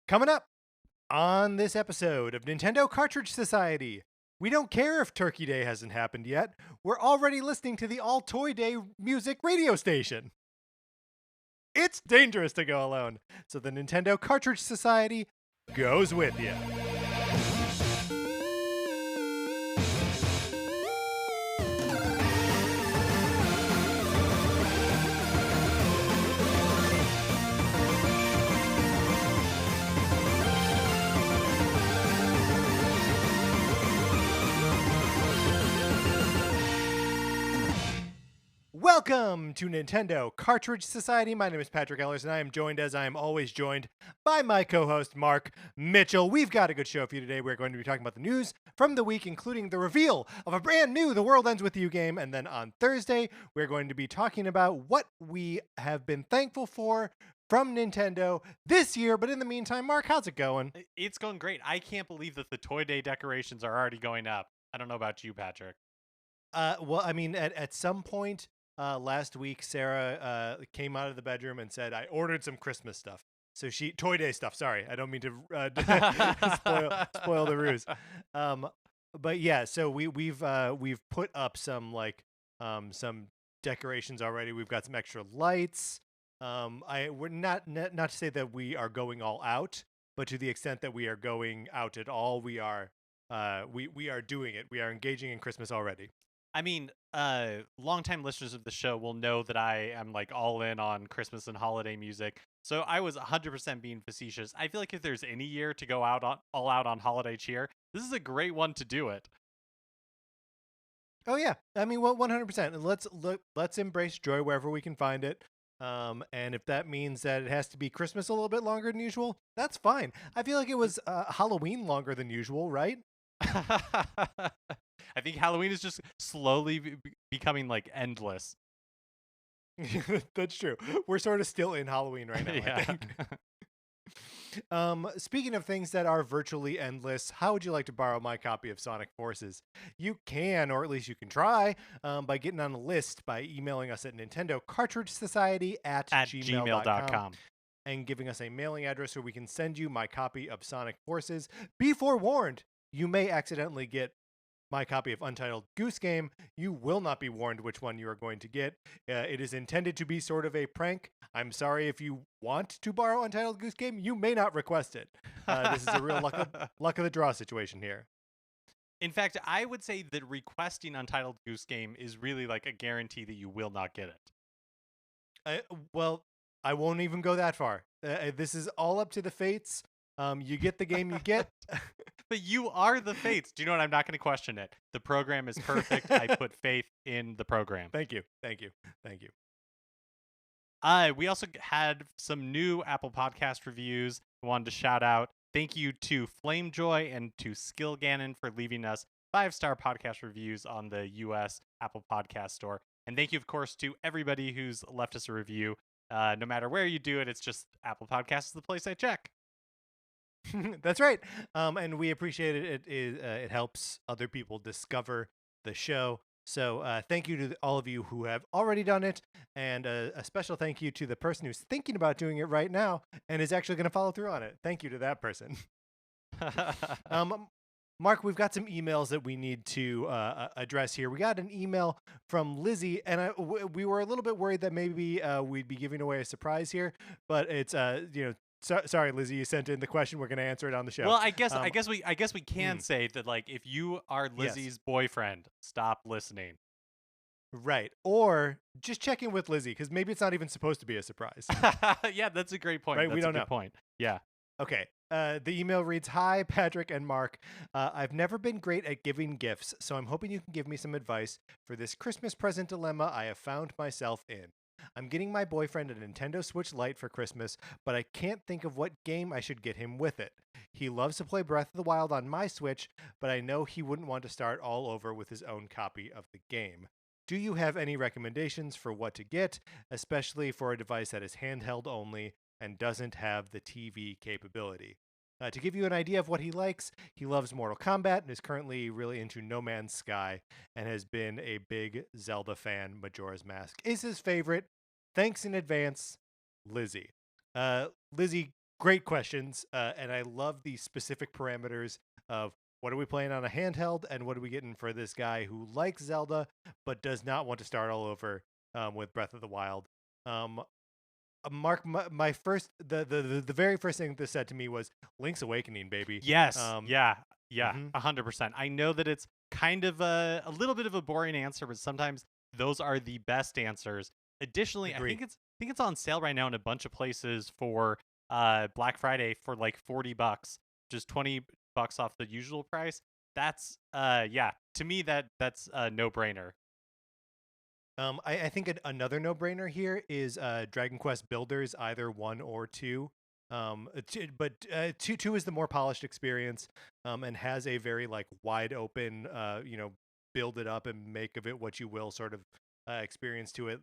Coming up on this episode of Nintendo Cartridge Society, we don't care if Turkey Day hasn't happened yet. We're already listening to the All Toy Day music radio station. It's dangerous to go alone, so the Nintendo Cartridge Society goes with you. Welcome to Nintendo Cartridge Society. My name is Patrick Ellers, and I am joined, as I am always joined, by my co-host, Mark Mitchell. We've got a good show for you today. We're going to be talking about the news from the week, including the reveal of a brand new The World Ends With You game. And then on Thursday, we're going to be talking about what we have been thankful for from Nintendo this year. But in the meantime, Mark, how's it going? It's going great. I can't believe that the Toy Day decorations are already going up. I don't know about you, Patrick. Well, I mean, at some point last week, Sarah came out of the bedroom and said, I ordered some Christmas stuff. So Toy Day stuff. Sorry, I don't mean to spoil the ruse. But yeah, so we've put up some decorations already. We've got some extra lights. We're not to say that we are going all out, but to the extent that we are going out at all, we are doing it. We are engaging in Christmas already. I mean, longtime listeners of the show will know that I am like all in on Christmas and holiday music. So I was 100% being facetious. I feel like if there's any year to go all out on holiday cheer, this is a great one to do it. Oh yeah, I mean, well, 100%. Let's embrace joy wherever we can find it. And if that means that it has to be Christmas a little bit longer than usual, that's fine. I feel like it was Halloween longer than usual, right? I think Halloween is just slowly becoming like endless. That's true. We're sort of still in Halloween right now, Yeah. I think. Speaking of things that are virtually endless, how would you like to borrow my copy of Sonic Forces? You can, or at least you can try, by getting on the list by emailing us at Nintendo Cartridge Society at gmail.com and giving us a mailing address where we can send you my copy of Sonic Forces. Be forewarned, you may accidentally get my copy of Untitled Goose Game. You will not be warned which one you are going to get. It is intended to be sort of a prank. I'm sorry if you want to borrow Untitled Goose Game. You may not request it. This is a real luck of the draw situation here. In fact, I would say that requesting Untitled Goose Game is really like a guarantee that you will not get it. Well, I won't even go that far. This is all up to the fates. You get the game you get. But you are the fates. Do you know what? I'm not going to question it. The program is perfect. I put faith in the program. Thank you. We also had some new Apple Podcast reviews. I wanted to shout out. Thank you to Flamejoy and to Skillgannon for leaving us 5-star podcast reviews on the US Apple Podcast Store. And thank you, of course, to everybody who's left us a review. No matter where you do it, it's just Apple Podcasts is the place I check. That's right. And we appreciate it. It helps other people discover the show. So thank you to all of you who have already done it. And a special thank you to the person who's thinking about doing it right now and is actually going to follow through on it. Thank you to that person. Mark, we've got some emails that we need to address here. We got an email from Lizzie, and we were a little bit worried that maybe we'd be giving away a surprise here, but it's sorry, Lizzie, you sent in the question. We're going to answer it on the show. Well, I guess we can say that, like, if you are Lizzie's boyfriend, stop listening. Right. Or just check in with Lizzie, because maybe it's not even supposed to be a surprise. Yeah, that's a great point. Right? That's we don't a good know. point. Yeah. Okay. The email reads, Hi, Patrick and Mark. I've never been great at giving gifts, so I'm hoping you can give me some advice for this Christmas present dilemma I have found myself in. I'm getting my boyfriend a Nintendo Switch Lite for Christmas, but I can't think of what game I should get him with it. He loves to play Breath of the Wild on my Switch, but I know he wouldn't want to start all over with his own copy of the game. Do you have any recommendations for what to get, especially for a device that is handheld only and doesn't have the TV capability? To give you an idea of what he likes, he loves Mortal Kombat and is currently really into No Man's Sky and has been a big Zelda fan. Majora's Mask is his favorite. Thanks in advance, Lizzie. Lizzie, great questions, and I love the specific parameters of what are we playing on a handheld and what are we getting for this guy who likes Zelda but does not want to start all over with Breath of the Wild. Um, Mark, my first, the very first thing this said to me was Link's Awakening, baby. Yes. Um, Yeah. Yeah. mhm, 100%. I know that it's kind of a little bit of a boring answer, but sometimes those are the best answers. Additionally, agree. I think it's on sale right now in a bunch of places for Black Friday for like $40, just $20 off the usual price. That's yeah, to me that's a no-brainer. I think another no-brainer here is Dragon Quest Builders, either one or two. But two is the more polished experience, and has a very like wide open, build it up and make of it what you will sort of experience to it.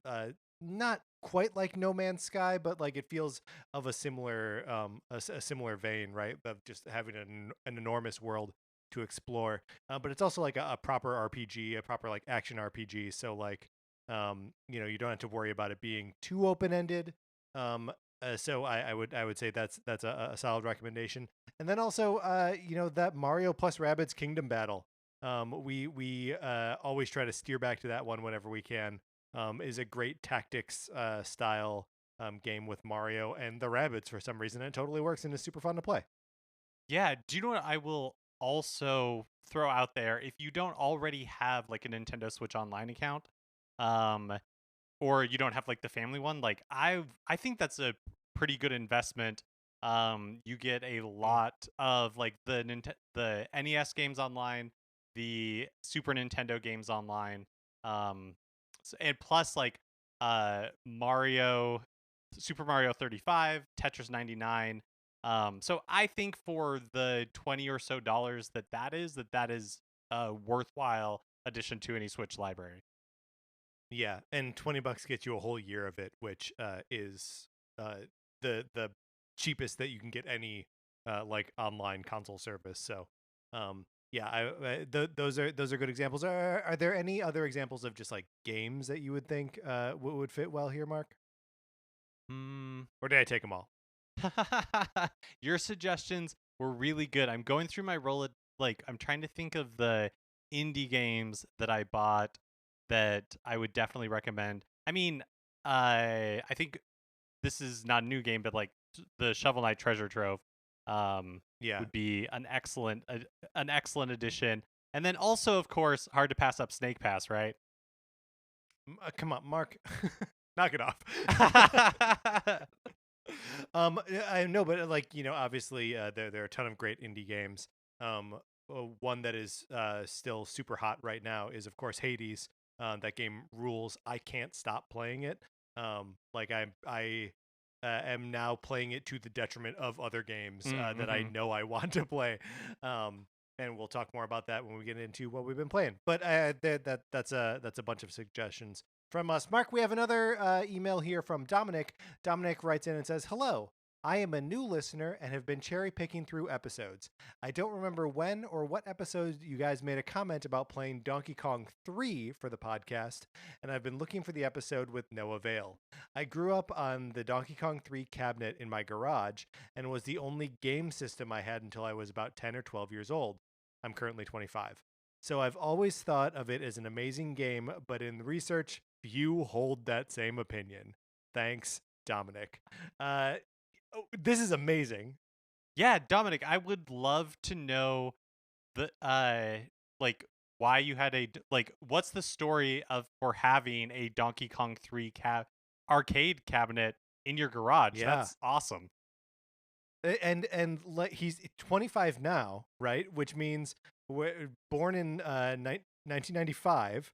Not quite like No Man's Sky, but like it feels of a similar, a similar vein, right? Of just having an enormous world to explore. But it's also like a proper RPG, a proper like action RPG. So like you don't have to worry about it being too open ended. So I would say that's a solid recommendation. And then also that Mario plus Rabbids Kingdom Battle. We always try to steer back to that one whenever we can. Is a great tactics style game with Mario and the Rabbids for some reason. It totally works and is super fun to play. Yeah, do you know what I will also throw out there? If you don't already have like a Nintendo Switch Online account, um, or you don't have like the family one, like I think that's a pretty good investment. You get a Mm. lot of like the NES games online, the Super Nintendo games online, and plus like Mario, Super Mario 35, Tetris 99. So I think for the 20 or so dollars that is a worthwhile addition to any Switch library. Yeah, and $20 gets you a whole year of it, which is the cheapest that you can get any like online console service. So, yeah, those are good examples. Are there any other examples of just like games that you would think would fit well here, Mark? Hmm. Or did I take them all? Your suggestions were really good. I'm going through my roll like I'm trying to think of the indie games that I bought that I would definitely recommend. I mean, I think this is not a new game, but like the Shovel Knight Treasure Trove Yeah. would be an excellent addition. And then also, of course, hard to pass up Snake Pass, right? Come on, Mark, knock it off. I know, but like obviously there are a ton of great indie games. One that is still super hot right now is of course Hades. That game rules. I can't stop playing it. Like I am now playing it to the detriment of other games that I Mm-hmm. know I want to play. And we'll talk more about that when we get into what we've been playing. But that's a bunch of suggestions from us. Mark, we have another email here from Dominic. Dominic writes in and says, "Hello. I am a new listener and have been cherry picking through episodes. I don't remember when or what episode you guys made a comment about playing Donkey Kong 3 for the podcast, and I've been looking for the episode with no avail. I grew up on the Donkey Kong 3 cabinet in my garage and was the only game system I had until I was about 10 or 12 years old. I'm currently 25. So I've always thought of it as an amazing game, but in research, few hold that same opinion. Thanks, Dominic." This is amazing. Yeah, Dominic, I would love to know the like why you had like what's the story of for having a Donkey Kong 3 arcade cabinet in your garage? Yeah. That's awesome. And like he's 25 now, right? Which means we're born in 1995.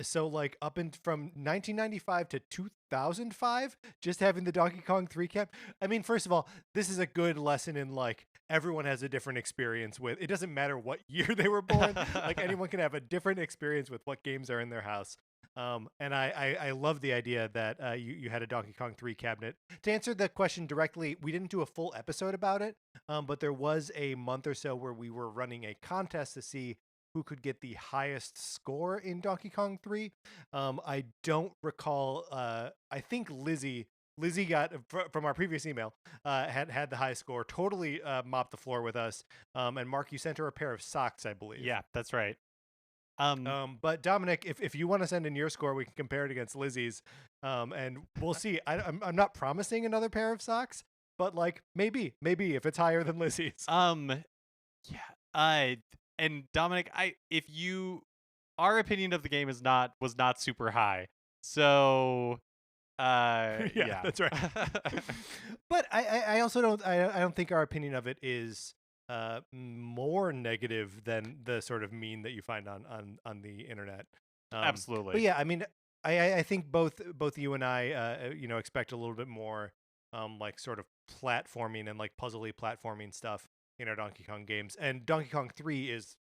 So like up in from 1995 to 2005, just having the Donkey Kong 3 cap. I mean, first of all, this is a good lesson in like everyone has a different experience with. It doesn't matter what year they were born. Like anyone can have a different experience with what games are in their house. And I love the idea that you had a Donkey Kong 3 cabinet. To answer the question directly, we didn't do a full episode about it, but there was a month or so where we were running a contest to see who could get the highest score in Donkey Kong 3. I don't recall. I think Lizzie Lizzie got from our previous email had the high score, totally mopped the floor with us. And Mark, you sent her a pair of socks, I believe. Yeah, that's right. But Dominic, if you want to send in your score, we can compare it against Lizzie's, and we'll see. I'm not promising another pair of socks, but like maybe if it's higher than Lizzie's. Yeah. And Dominic, our opinion of the game was not super high. So, yeah. That's right. But I also don't think our opinion of it is more negative than the sort of mean that you find on the internet. Absolutely. But yeah, I mean, I think both you and I expect a little bit more like sort of platforming and like puzzly platforming stuff in our Donkey Kong games, and Donkey Kong 3 is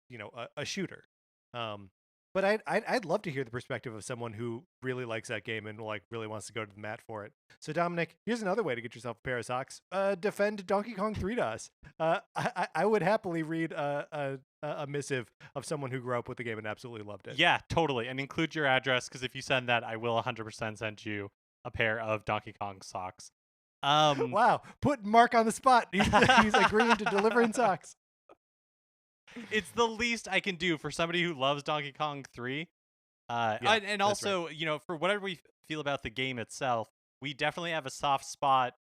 a shooter. But I'd love to hear the perspective of someone who really likes that game and like really wants to go to the mat for it. So Dominic, here's another way to get yourself a pair of socks. Defend Donkey Kong 3 to us. I would happily read a missive of someone who grew up with the game and absolutely loved it. Yeah, totally. And include your address, because if you send that, I will 100% send you a pair of Donkey Kong socks. Wow, put Mark on the spot. He's agreeing to deliver in socks. It's the least I can do for somebody who loves Donkey Kong 3. And also, right. For whatever we feel about the game itself, we definitely have a soft spot,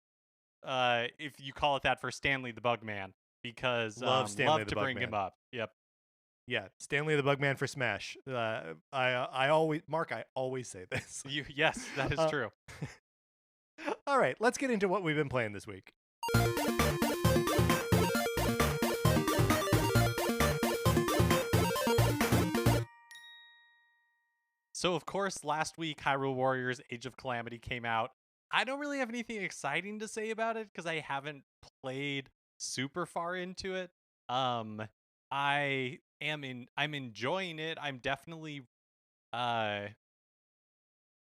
if you call it that, for Stanley the Bugman, because love to bring him up. Yep. Yeah, Stanley the Bugman for Smash. I always say this. Yes, that is true. All right, let's get into what we've been playing this week. So, of course, last week, Hyrule Warriors Age of Calamity came out. I don't really have anything exciting to say about it because I haven't played super far into it. I'm enjoying it. I'm definitely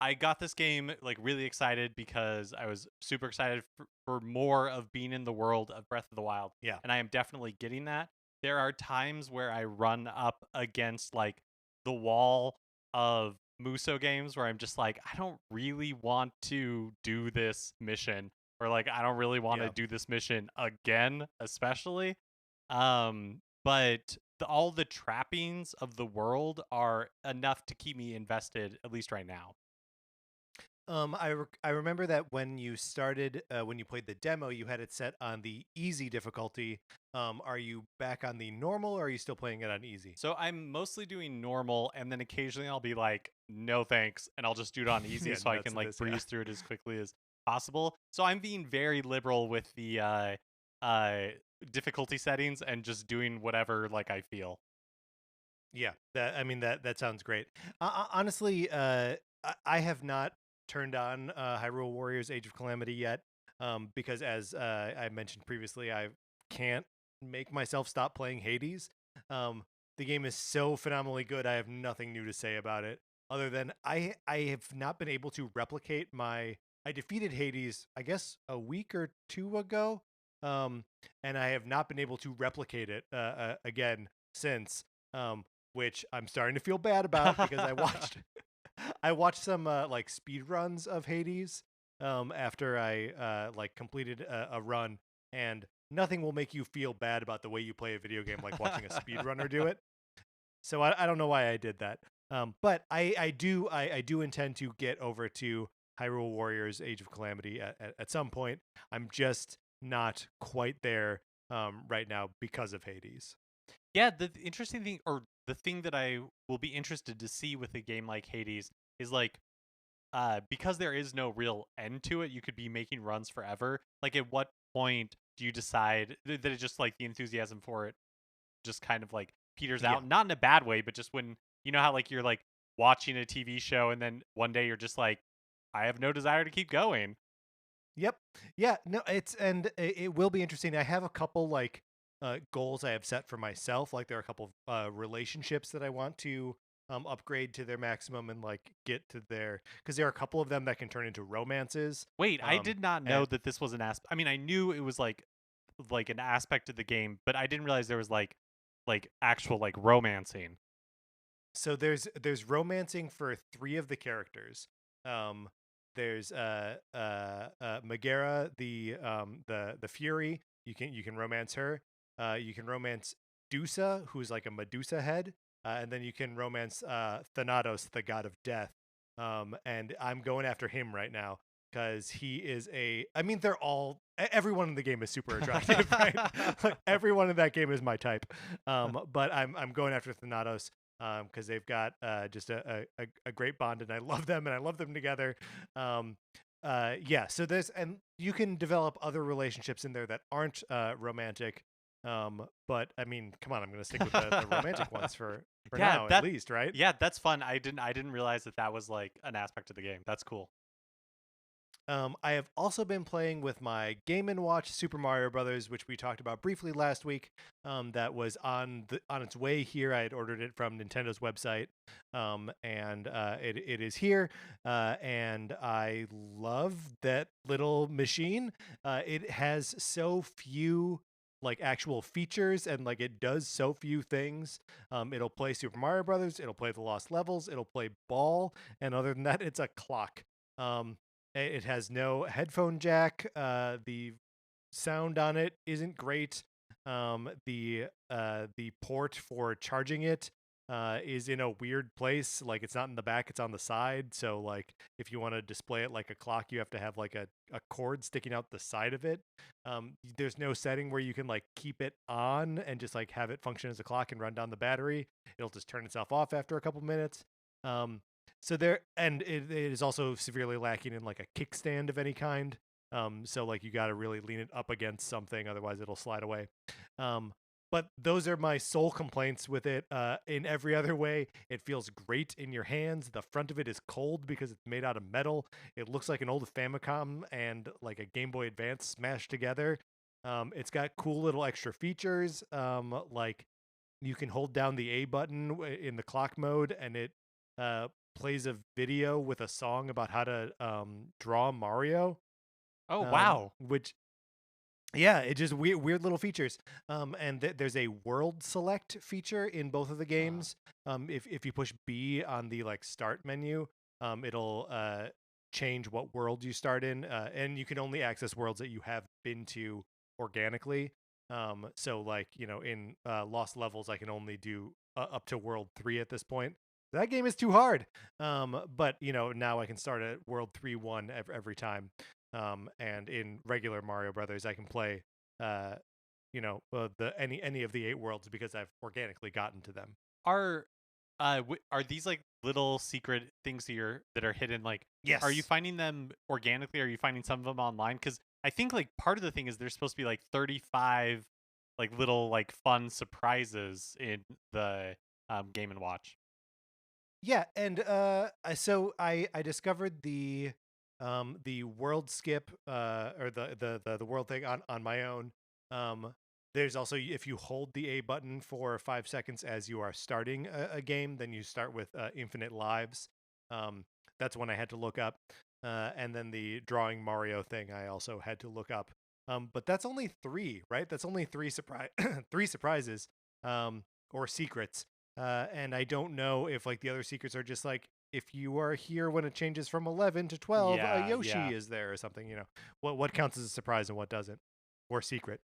I got this game like really excited because I was super excited for more of being in the world of Breath of the Wild. Yeah. And I am definitely getting that. There are times where I run up against like the wall of Muso games where I'm just like, I don't really want to do this mission, or like I don't really want to do this mission again, especially. But all the trappings of the world are enough to keep me invested, at least right now. I remember that when you started, when you played the demo, you had it set on the easy difficulty. Are you back on the normal, or are you still playing it on easy? So I'm mostly doing normal, and then occasionally I'll be like, no thanks, and I'll just do it on easy so I can like breeze through it as quickly as possible. So I'm being very liberal with the difficulty settings and just doing whatever like I feel. Yeah, that sounds great. Honestly, I have not turned on Hyrule Warriors Age of Calamity yet, because as I mentioned previously, I can't make myself stop playing Hades. The game is so phenomenally good. I have nothing new to say about it other than I have not been able to replicate I defeated Hades, I guess, a week or two ago, and I have not been able to replicate it again since, which I'm starting to feel bad about because I watched some like speed runs of Hades after I like completed a run, and nothing will make you feel bad about the way you play a video game like watching a speedrunner do it. So I don't know why I did that. But I do intend to get over to Hyrule Warriors Age of Calamity at some point. I'm just not quite there right now because of Hades. Yeah, the interesting thing, or the thing that I will be interested to see with a game like Hades is like, because there is no real end to it, you could be making runs forever. Like, at what point do you decide that it's just like the enthusiasm for it just kind of like peters out? Not in a bad way, but just when, you know how like you're like watching a TV show and then one day you're just like, I have no desire to keep going. Yep. Yeah, no, it will be interesting. I have a couple like goals I have set for myself. Like there are a couple of relationships that I want to upgrade to their maximum and like get to because there are a couple of them that can turn into romances. Wait, I did not know that this was an aspect. I mean, I knew it was like an aspect of the game, but I didn't realize there was like actual like romancing. So there's romancing for 3 of the characters. There's Megara, the Fury. You can romance her. You can romance Dusa, who's like a Medusa head, and then you can romance Thanatos, the god of death. And I'm going after him right now because he is a. I mean, everyone in the game is super attractive, right? Like everyone in that game is my type. But I'm going after Thanatos because they've got just a great bond, and I love them, and I love them together. Yeah, so and you can develop other relationships in there that aren't romantic. But I mean, come on, I'm gonna stick with the romantic ones for Yeah, now, at least, right? yeah, that's fun. I didn't realize that was like an aspect of the game. That's cool. I have also been playing with my Game and Watch Super Mario Brothers, which we talked about briefly last week. That was on its way here. I had ordered it from Nintendo's website, and it is here. And I love that little machine. It has so few like actual features, and like it does so few things. It'll play Super Mario Brothers. It'll play the Lost Levels. It'll play Ball, and other than that, it's a clock. It has no headphone jack. The sound on it isn't great. The port for charging it is in a weird place. Like it's not in the back; it's on the side. So like if you want to display it like a clock, you have to have like a cord sticking out the side of it. There's no setting where you can like keep it on and just like have it function as a clock and run down the battery. It'll just turn itself off after a couple minutes. Um, so it is also severely lacking in like a kickstand of any kind. So like you got to really lean it up against something, otherwise it'll slide away. Um, but those are my sole complaints with it. In every other way, it feels great in your hands. The front of it is cold because it's made out of metal. It looks like an old Famicom and like a Game Boy Advance smashed together. It's got cool little extra features, like you can hold down the A button in the clock mode, and it uh, plays a video with a song about how to draw Mario. Oh, wow. Which yeah, it just weird little features. And there's a world select feature in both of the games. If you push B on the like start menu, it'll change what world you start in, and you can only access worlds that you have been to organically. So like in Lost Levels, I can only do up to World 3 at this point. That game is too hard. But now I can start at World 3-1 every time. And in regular Mario Brothers, I can play, the any of the 8 worlds because I've organically gotten to them. Are are these like little secret things that are hidden? Like, are you Yes. finding them organically? Are you finding some of them online? Because I think like part of the thing is there's supposed to be like 35 like little like fun surprises in the Game and Watch. Yeah, and so I discovered the world skip or the world thing on my own. There's also, if you hold the A button for 5 seconds as you are starting a game, then you start with infinite lives. That's one I had to look up, and then the drawing Mario thing I also had to look up. But that's only three, right? That's only three surprise three surprises, or secrets. And I don't know if like the other secrets are just like if you are here when it changes from 11 to 12, a Yeah, Yoshi yeah. is there or something. What counts as a surprise and what doesn't, or secret.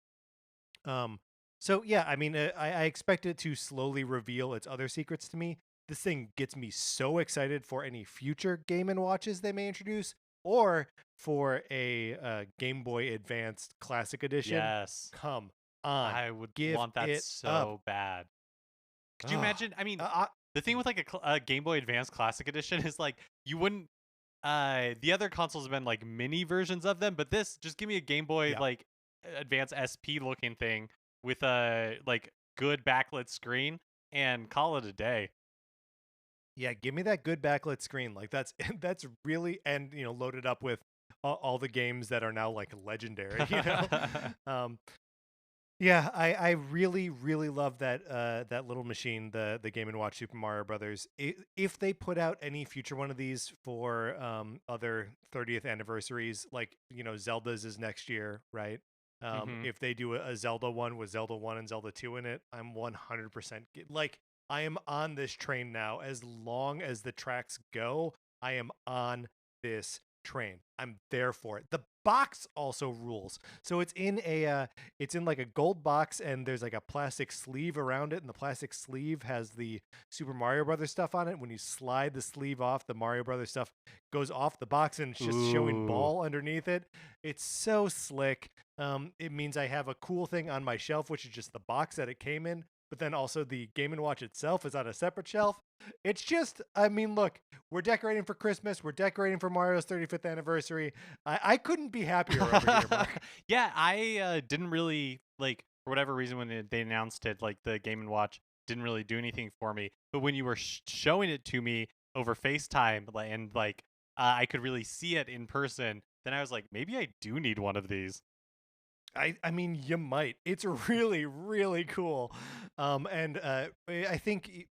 Um, so yeah, I mean, I expect it to slowly reveal its other secrets to me. This thing gets me so excited for any future Game and Watches they may introduce, or for a Game Boy Advanced Classic Edition. Yes. Come on, I would give want that it up. so bad. Could you Ugh. imagine? I mean, Uh, the thing with like a Game Boy Advance Classic Edition is like you wouldn't. The other consoles have been like mini versions of them, but this just give me a Game Boy yeah. like Advance SP looking thing with a like good backlit screen and call it a day. Yeah, give me that good backlit screen. Like that's that's really, and loaded up with all the games that are now like legendary. Um, yeah, I really really love that little machine, the Game and Watch Super Mario Brothers. If they put out any future one of these for other 30th anniversaries, like Zelda's is next year, right? hmm If they do a Zelda one with Zelda 1 and Zelda 2 in it, I'm 100% like I am on this train now. As long as the tracks go, I am on this train. I'm there for it. The box also rules. So it's in like a gold box, and there's like a plastic sleeve around it, and the plastic sleeve has the Super Mario Brothers stuff on it. When you slide the sleeve off, the Mario Brothers stuff goes off the box, and it's just showing Ooh. ball underneath it. It's so slick. It means I have a cool thing on my shelf, which is just the box that it came in, but then also the Game & Watch itself is on a separate shelf. It's just, I mean, look, we're decorating for Christmas. We're decorating for Mario's 35th anniversary. I couldn't be happier over here, Mark. Yeah, I didn't really like for whatever reason when they announced it, like the Game and Watch didn't really do anything for me. But when you were showing it to me over FaceTime, and like I could really see it in person, then I was like, maybe I do need one of these. I mean, you might. It's really, really cool. And I think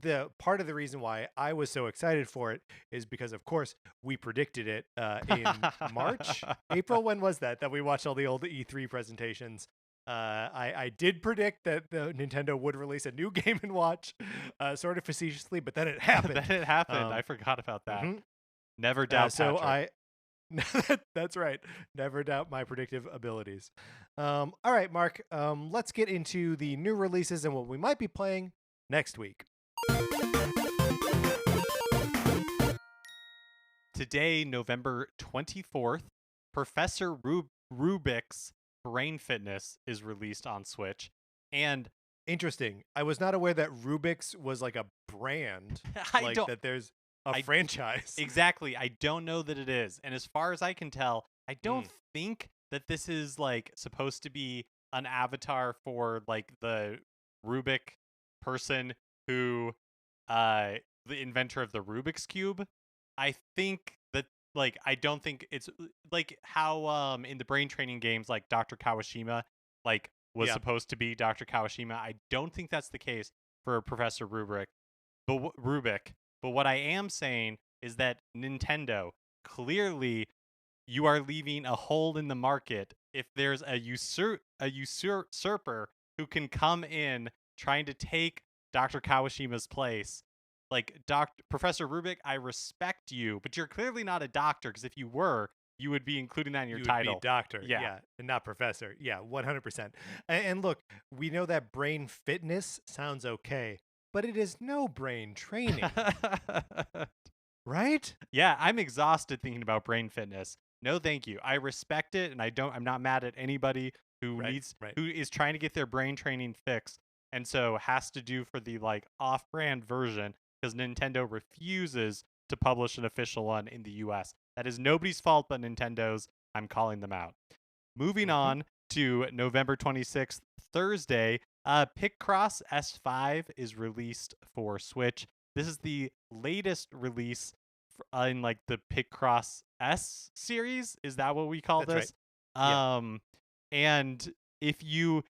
the part of the reason why I was so excited for it is because, of course, we predicted it in March, April. When was that we watched all the old E3 presentations? I did predict that the Nintendo would release a new Game and Watch, sort of facetiously, but then it happened. Then it happened. I forgot about that. Never doubt so Patrick. That's right. Never doubt my predictive abilities. All right, Mark. Let's get into the new releases and what we might be playing next week. Today, November 24th, Professor Rubik's Brain Fitness is released on Switch. And Interesting. I was not aware that Rubik's was like a brand, that there's a franchise. Exactly. I don't know that it is. And as far as I can tell, I don't think that this is like supposed to be an avatar for like the Rubik person who the inventor of the Rubik's Cube. I think that like I don't think it's like how in the brain training games like Dr. Kawashima like was supposed to be Dr. Kawashima. I don't think that's the case for Professor Rubik. But what I am saying is that Nintendo, clearly you are leaving a hole in the market if there's a usurper who can come in trying to take Dr. Kawashima's place. Like Professor Rubik, I respect you, but you're clearly not a doctor, because if you were, you would be including that in your title. Would be doctor, and not professor. Yeah, 100%. And look, we know that brain fitness sounds okay, but it is no brain training. Right? Yeah, I'm exhausted thinking about brain fitness. No, thank you. I respect it, and I'm not mad at anybody who who is trying to get their brain training fixed, and so has to do for the like off-brand version, because Nintendo refuses to publish an official one in the US. That is nobody's fault but Nintendo's. I'm calling them out. Moving on to November 26th, Thursday, Picross S5 is released for Switch. This is the latest release in like the Picross S series. Is that what we call That's this? Right. And if you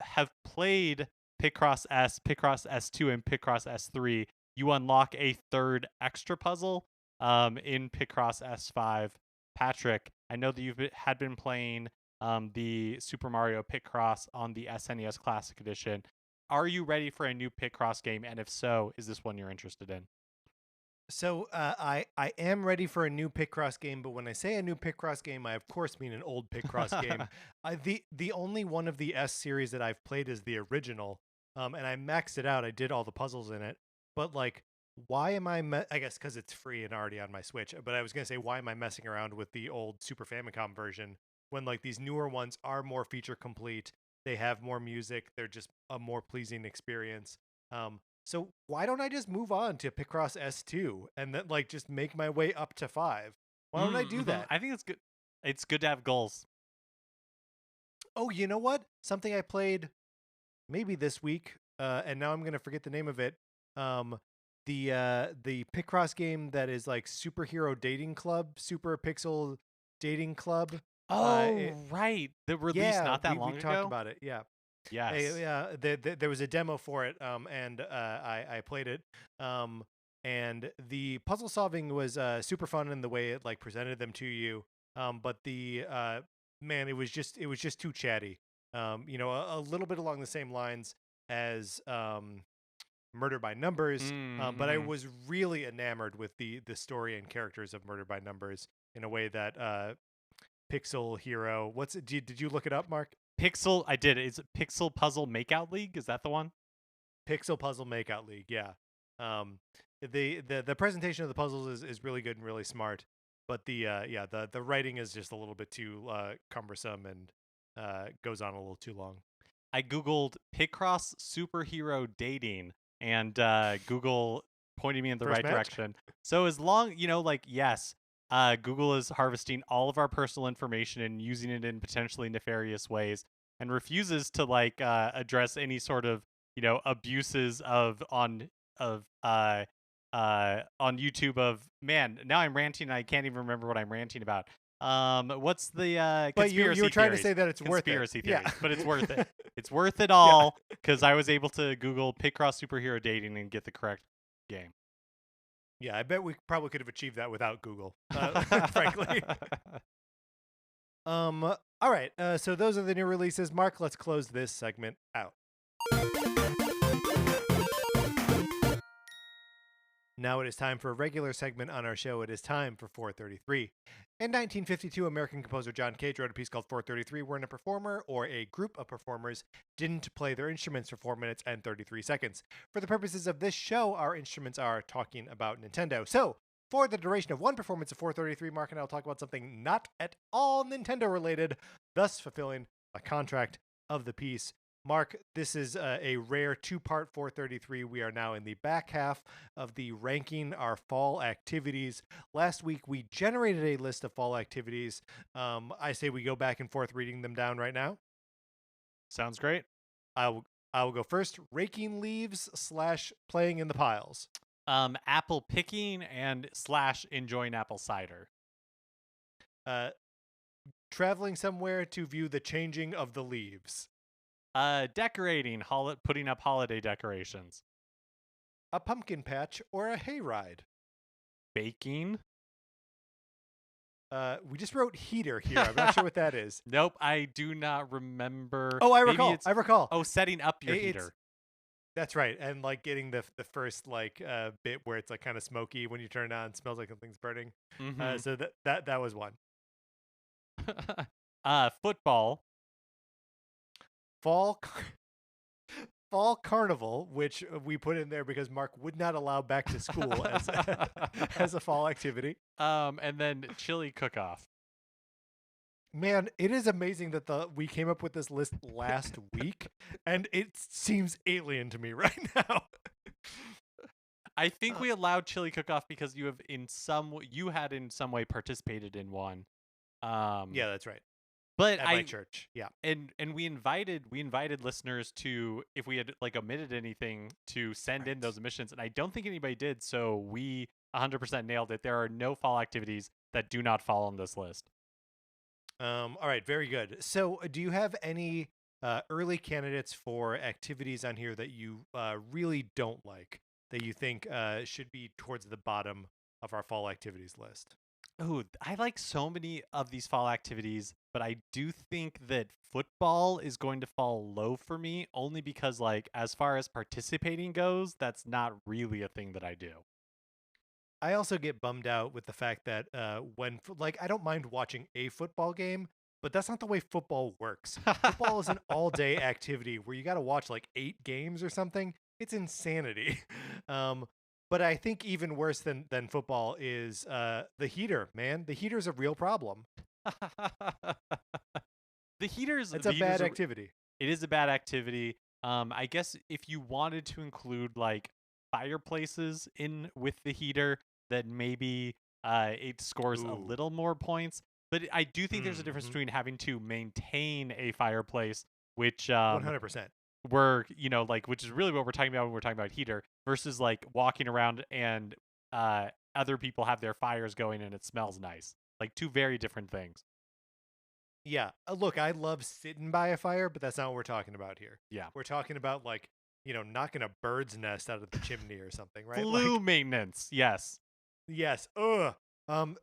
have played Picross S, Picross S2, and Picross S3, you unlock a third extra puzzle in Picross S5. Patrick, I know that had been playing the Super Mario Picross on the SNES Classic Edition. Are you ready for a new Picross game? And if so, is this one you're interested in? So I am ready for a new Picross game, but when I say a new Picross game, I of course mean an old Picross game. The only one of the S series that I've played is the original, and I maxed it out. I did all the puzzles in it, but like, why am I guess because it's free and already on my Switch. But I was gonna say, why am I messing around with the old Super Famicom version when like these newer ones are more feature complete? They have more music. They're just a more pleasing experience. So why don't I just move on to Picross S2 and then like just make my way up to 5? Why don't I do that? I think it's good. It's good to have goals. Oh, you know what? Something I played maybe this week, and now I'm gonna forget the name of it. Um, the Picross game that is like superhero dating club, super pixel dating club. Oh, right. The release not that long we ago. talked about it. Yeah. Yes. There was a demo for it, and I played it. And the puzzle solving was super fun in the way it like presented them to you. But the man, it was just too chatty. A little bit along the same lines as Murder by Numbers. But I was really enamored with the story and characters of Murder by Numbers. in a way that Pixel Hero. What's it? Did you look it up, Mark? Pixel, I did. Is it Pixel Puzzle Makeout League? Is that the one? Pixel Puzzle Makeout League. Yeah. Um, the presentation of the puzzles is really good and really smart, but the writing is just a little bit too cumbersome and goes on a little too long. I googled Picross superhero dating, and Google pointed me in the First right match? direction. So as long, like, yes, Google is harvesting all of our personal information and using it in potentially nefarious ways, and refuses to address any sort of abuses on YouTube of, man. Now I'm ranting. And I can't even remember what I'm ranting about. What's the But you conspiracy were trying to theories? say that it's worth it. Conspiracy Yeah. theories, but it's worth it. It's worth it Yeah. all because I was able to Google Picross superhero dating and get the correct game. Yeah, I bet we probably could have achieved that without Google, frankly. All right. So those are the new releases. Mark, let's close this segment out. Now it is time for a regular segment on our show. It is time for 433. In 1952, American composer John Cage wrote a piece called 433, wherein a performer or a group of performers didn't play their instruments for 4 minutes and 33 seconds. For the purposes of this show, our instruments are talking about Nintendo. So, for the duration of one performance of 433, Mark and I will talk about something not at all Nintendo related, thus fulfilling a contract of the piece. Mark, this is a rare two-part 433. We are now in the back half of the ranking our fall activities. Last week, we generated a list of fall activities. I say we go back and forth reading them down right now. Sounds great. I will go first. Raking leaves / playing in the piles. Apple picking and / enjoying apple cider. Traveling somewhere to view the changing of the leaves. Decorating, putting up holiday decorations. A pumpkin patch or a hayride. Baking. We just wrote heater here. I'm not sure what that is. Nope, I do not remember. Oh, I Maybe recall. I recall. Oh, setting up your heater. That's right, and like getting the first bit where it's like kind of smoky when you turn it on, it smells like something's burning. Mm-hmm. So that was one. Football. Fall carnival, which we put in there because Mark would not allow back to school as a fall activity. And then chili cook-off. Man, it is amazing that we came up with this list last week, and it seems alien to me right now. I think we allowed chili cook-off because you had in some way participated in one. Yeah, that's right. But at my church, yeah. And we invited listeners to, if we had omitted anything, to send in those omissions, and I don't think anybody did. So we 100% nailed it. There are no fall activities that do not fall on this list. All right, very good. So, do you have any early candidates for activities on here that you really don't like, that you think should be towards the bottom of our fall activities list? Oh, I like so many of these fall activities, but I do think that football is going to fall low for me, only because, as far as participating goes, that's not really a thing that I do. I also get bummed out with the fact that I don't mind watching a football game, but that's not the way football works. Football is an all-day activity where you got to watch 8 games or something. It's insanity. But I think even worse than football is the heater, man. The heater's a real problem. It's a bad activity. It is a bad activity. I guess if you wanted to include fireplaces in with the heater, then maybe it scores a little more points. But I do think there's a difference between having to maintain a fireplace, which 100%. which is really what we're talking about when we're talking about heater, versus walking around and other people have their fires going and it smells nice. Two very different things. Yeah. Look, I love sitting by a fire, but that's not what we're talking about here. Yeah. We're talking about knocking a bird's nest out of the chimney or something, right? Flue maintenance. Yes. Yes. Ugh. On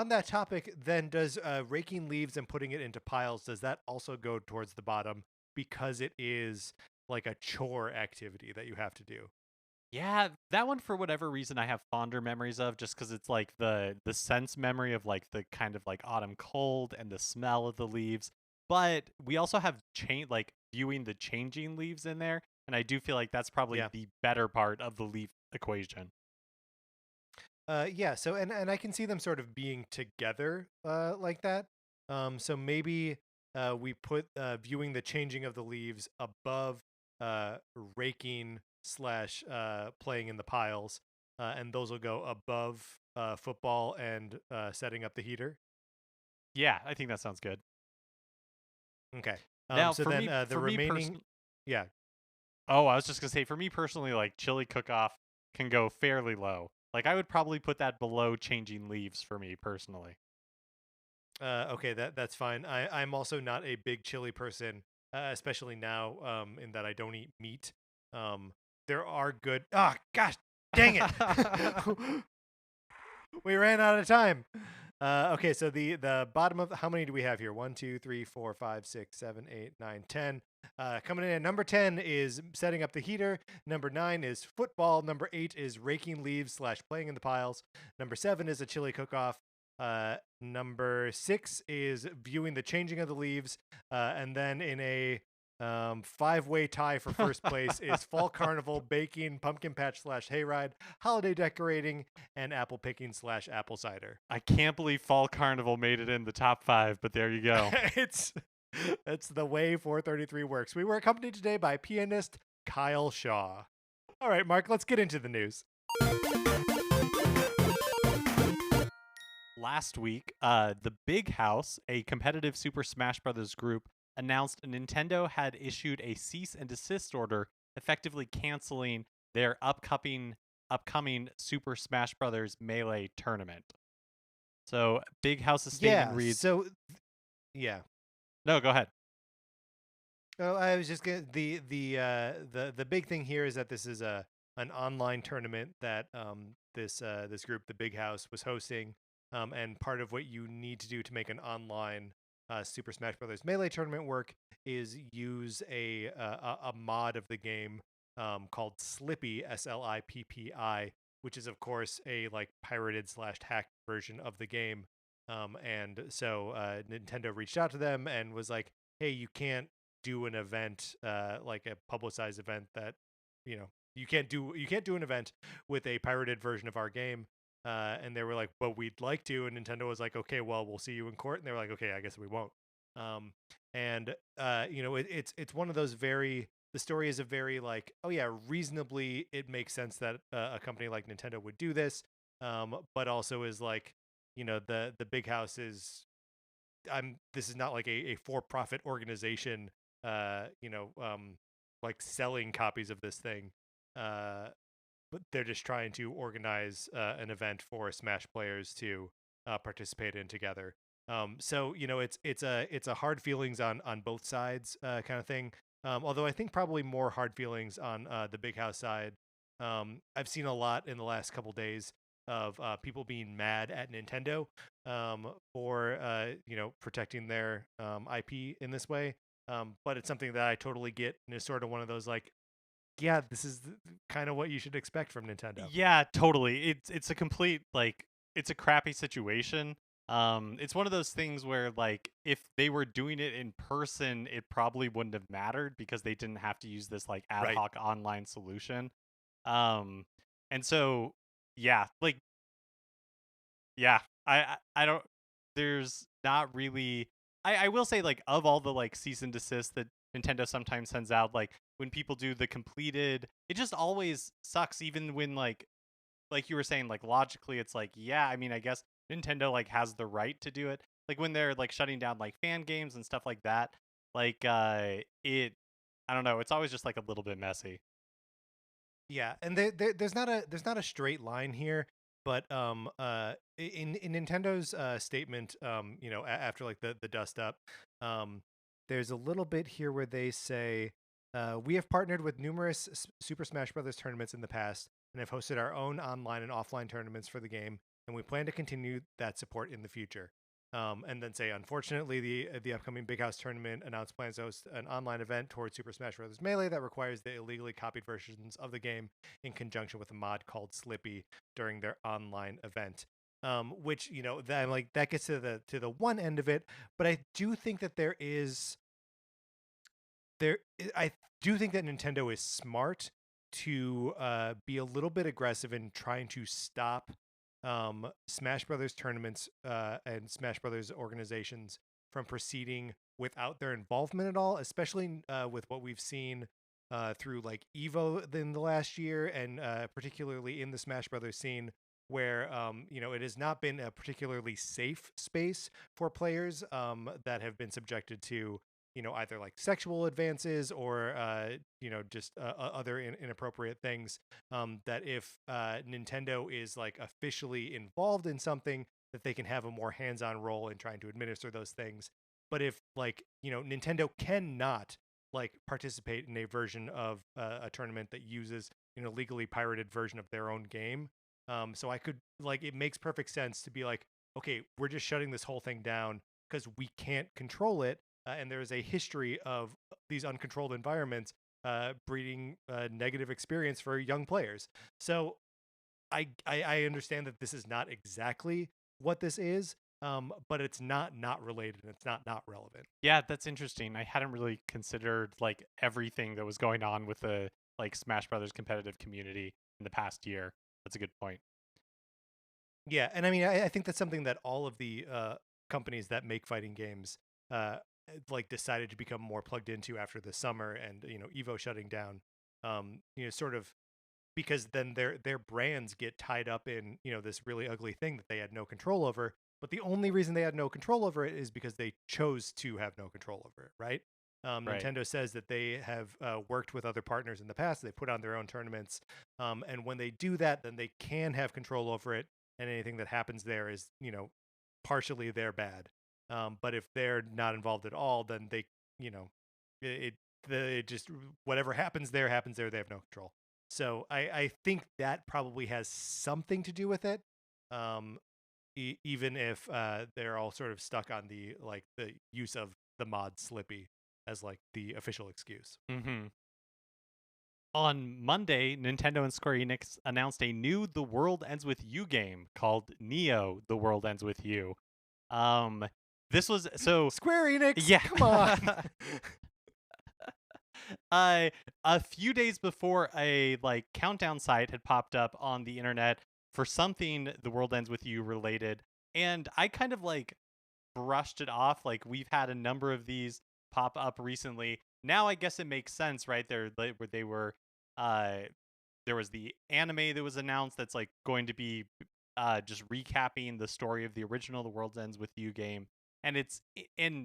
that topic, then does raking leaves and putting it into piles, does that also go towards the bottom because it is a chore activity that you have to do? Yeah, that one for whatever reason I have fonder memories of just cuz it's like the sense memory of like the kind of like autumn cold and the smell of the leaves. But we also have like viewing the changing leaves in there, and I do feel like that's probably Yeah. the better part of the leaf equation. Yeah, so and I can see them sort of being together like that. So maybe we put viewing the changing of the leaves above uh, raking slash playing in the piles, and those will go above football and setting up the heater. Yeah, I think that sounds good. Okay. Now, So then the for me remaining, person yeah. Oh, I was just gonna say, for me personally, like chili cook-off can go fairly low. Like I would probably put that below changing leaves for me personally. Okay, that's fine. I'm also not a big chili person, especially now, in that I don't eat meat. Um, there are good. Ah, gosh, dang it! We ran out of time. Okay, so the bottom of how many do we have here? 1, 2, 3, 4, 5, 6, 7, 8, 9, 10. Coming in at number 10 is setting up the heater. Number 9 is football. Number 8 is raking leaves slash playing in the piles. Number 7 is a chili cook-off. Number 6 is viewing the changing of the leaves. And then in a five-way tie for first place is fall carnival, baking, pumpkin patch slash hayride, holiday decorating, and apple picking slash apple cider. I can't believe Fall Carnival made it in the top 5, but there you go. it's It's the way 433 works. We were accompanied today by pianist Kyle Shaw. All right, Mark, let's get into the news. Last week, the Big House, a competitive Super Smash Bros. Group, announced Nintendo had issued a cease and desist order, effectively canceling their upcoming Super Smash Bros. Melee tournament. So, Big House's statement Yeah, reads, yeah. "No, go ahead." Oh, I was just gonna the big thing here is that this is a an online tournament that this group, the Big House, was hosting, and part of what you need to do to make an online Super Smash Brothers Melee tournament work is use a mod of the game called Slippy, Slippi, which is of course a like pirated slash hacked version of the game. And so Nintendo reached out to them and was like, "Hey, you can't do an event like a publicized event that you can't do an event with a pirated version of our game." And they were like, "But we'd like to," and Nintendo was like, "Okay, well, we'll see you in court." And they were like, "Okay, I guess we won't." um, and it's one of those very, the story is a very like, oh yeah, reasonably it makes sense that a company like Nintendo would do this, but also is like, the Big House is, this is not like a for-profit organization, uh you know um like selling copies of this thing, uh but they're just trying to organize an event for Smash players to participate in together. So it's a hard feelings on both sides kind of thing. Although I think probably more hard feelings on the Big House side. I've seen a lot in the last couple days of people being mad at Nintendo for protecting their IP in this way. But it's something that I totally get, and is sort of one of those like, yeah, this is kind of what you should expect from Nintendo. Yeah, totally. It's a complete like it's a crappy situation. It's one of those things where like if they were doing it in person, it probably wouldn't have mattered because they didn't have to use this like ad Right. hoc online solution. Um, and so yeah, like yeah, I don't. There's not really. I will say like of all the like cease and desist that Nintendo sometimes sends out, like when people do the completed, it just always sucks. Even when like you were saying, like logically, it's like yeah, I mean, I guess Nintendo like has the right to do it. Like when they're like shutting down like fan games and stuff like that. Like it, I don't know. It's always just like a little bit messy. Yeah, and there's not a straight line here, but in Nintendo's statement, after like the dust up, um, there's a little bit here where they say, we have partnered with numerous Super Smash Brothers tournaments in the past and have hosted our own online and offline tournaments for the game, and we plan to continue that support in the future. And then say, unfortunately, the upcoming Big House tournament announced plans to host an online event towards Super Smash Bros. Melee that requires the illegally copied versions of the game in conjunction with a mod called Slippy during their online event. Which that like that gets to the one end of it, but I do think that I do think that Nintendo is smart to be a little bit aggressive in trying to stop Smash Brothers tournaments and Smash Brothers organizations from proceeding without their involvement at all, especially with what we've seen through like Evo in the last year, and particularly in the Smash Brothers scene, where it has not been a particularly safe space for players that have been subjected to either like sexual advances or just other inappropriate things, that if Nintendo is like officially involved in something, that they can have a more hands-on role in trying to administer those things. But if like Nintendo cannot like participate in a version of a tournament that uses legally pirated version of their own game, so I could like it makes perfect sense to be like, okay, we're just shutting this whole thing down because we can't control it, and there is a history of these uncontrolled environments breeding negative experience for young players. So I understand that this is not exactly what this is, but it's not related, and it's not relevant. Yeah, that's interesting. I hadn't really considered like everything that was going on with the like Smash Brothers competitive community in the past year. That's a good point. Yeah, and I mean, I think that's something that all of the companies that make fighting games uh, like decided to become more plugged into after the summer and Evo shutting down. Sort of because then their brands get tied up in this really ugly thing that they had no control over. But the only reason they had no control over it is because they chose to have no control over it, right? Right. Nintendo says that they have worked with other partners in the past. They put on their own tournaments, and when they do that, then they can have control over it, and anything that happens there is partially their bad. But if they're not involved at all, then they it, it just whatever happens there happens there. They have no control. So I think that probably has something to do with it. Um, Even if they're all sort of stuck on the use of the mod Slippy as like the official excuse. Mm-hmm. On Monday, Nintendo and Square Enix announced a new The World Ends With You game called Neo: The World Ends With You. Um, this was so Square Enix, yeah. come on. A few days before, a like countdown site had popped up on the internet for something The World Ends With You related, and I kind of like brushed it off. Like we've had a number of these pop up recently. Now I guess it makes sense, right? They were uh there was the anime that was announced that's like going to be just recapping the story of the original The World Ends With You game. And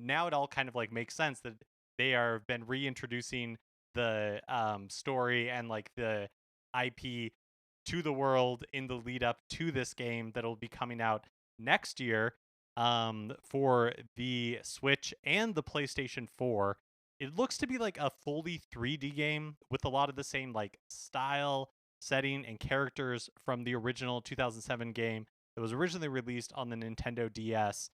now it all kind of like makes sense that they are been reintroducing the story and like the IP to the world in the lead up to this game that'll be coming out next year for the Switch and the PlayStation 4. It looks to be like a fully 3D game with a lot of the same like style, setting, and characters from the original 2007 game that was originally released on the Nintendo DS.